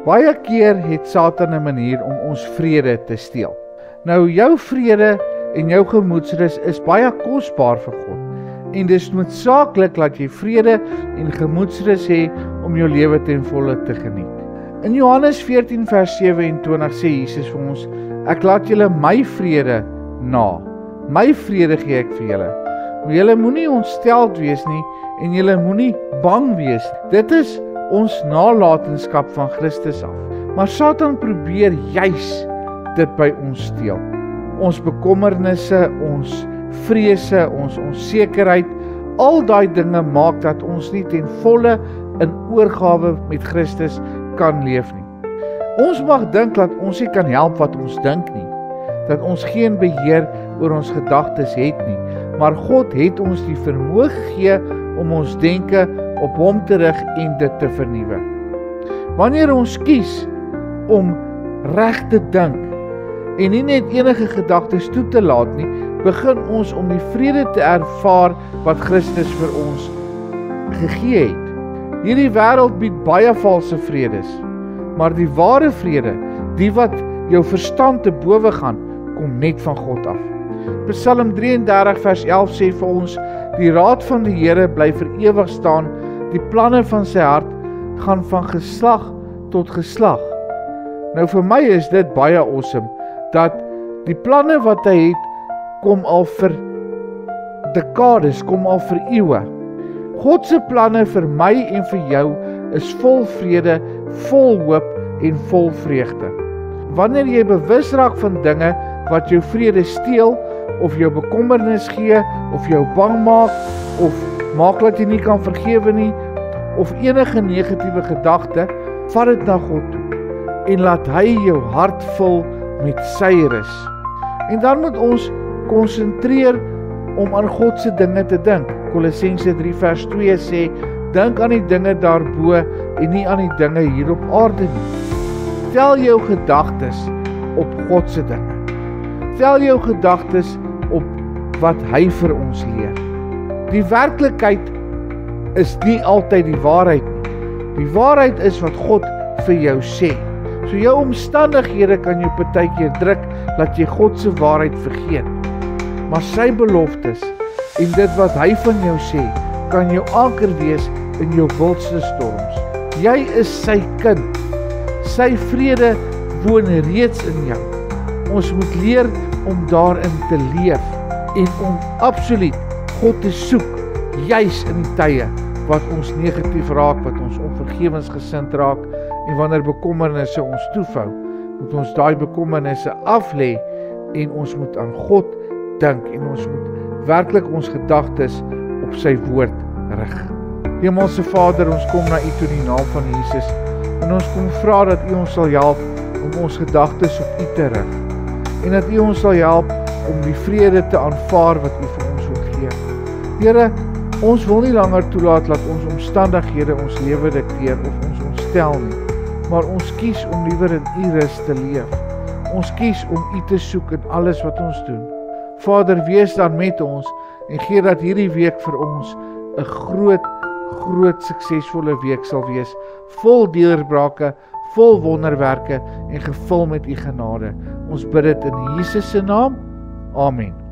Baie keer het Satan 'n manier om ons vrede te steel. Nou, jou vrede en jou gemoedsrus is baie kosbaar vir God. En dis noodsaaklik dat jy vrede en gemoedsrus hê om jou lewe ten volle te geniet. In Johannes 14 vers 27 sê Jesus vir ons, ek laat julle my vrede na. My vrede gee ek vir julle. Julle moenie ontsteld wees nie en julle moenie bang wees. Dit is ons nalatenskap van Christus af. Maar Satan probeer juis dit by ons steel. Ons bekommernisse, ons vrese, ons onsekerheid, al daai dinge maak dat ons nie ten volle in oorgawe met Christus kan leef nie. Ons mag dink dat ons nie kan help wat ons dink nie, dat ons geen beheer oor ons gedagtes het nie, maar God het ons die vermoë gegee om ons denke op hom te rig en dit te vernuwe. Wanneer ons kies om reg te dink en nie net enige gedagtes toe te laat nie, begin ons om die vrede te ervaar wat Christus vir ons gegee het. Hierdie wêreld bied baie valse vredes, maar die ware vrede, die wat jou verstand te bowe gaan, kom net van God af. Psalm 33 vers 11 sê vir ons, die raad van die Here bly vir ewig staan, die planne van sy hart gaan van geslag tot geslag. Nou vir my is dit baie awesome, dat die planne wat hy het, kom al vir dekades, kom al vir eeue. God se planne vir my en vir jou is vol vrede, vol hoop en vol vreugde. Wanneer jy bewus raak van dinge wat jou vrede steel, of jou bekommernis gee, of jou bang maak, of maak dat jy nie kan vergewe nie, of enige negatiewe gedagte, vat dit na God toe, en laat hy jou hart vul met sy rus. En dan moet ons konsentreer om aan God se dinge te dink. Kolossense 3 vers 2 sê, dink aan die dinge daarbo en nie aan die dinge hier op aarde nie. Stel jou gedagtes op God se dinge. Stel jou gedagtes op wat hy vir ons leer. Die werklikheid is nie altyd die waarheid nie. Die waarheid is wat God vir jou sê. So jou omstandighede kan jou partykeer druk dat jy God se waarheid vergeet. Maar sy beloftes en dit wat hy van jou sê, kan jou anker wees in jou wildste storms. Jy is sy kind. Sy vrede woon reeds in jou. Ons moet leer om daarin te leef en om absoluut God te soek, juis in die tye wat ons negatief raak, wat ons onvergewensgesind raak en wanneer bekommernisse ons toevou, moet ons daai bekommernisse aflê en ons moet aan God dink en ons moet werklik ons gedagtes op sy woord rig. Hemelse Vader, ons kom na U toe in die naam van Jesus en ons kom vra dat U ons sal help om ons gedagtes op U te rig en dat U ons sal help om die vrede te aanvaar wat U vir ons wil gee. Here, ons wil nie langer toelaat dat ons omstandighede ons lewe dikteer of ons ontstel nie, maar ons kies om liewer in U rus te leef. Ons kies om U te soek in alles wat ons doen. Vader, wees dan met ons en gee dat hierdie week vir ons 'n groot suksesvolle week sal wees, vol deurbrake, vol wonderwerke en gevul met U genade. Ons bid dit in Jesus se naam. Amen.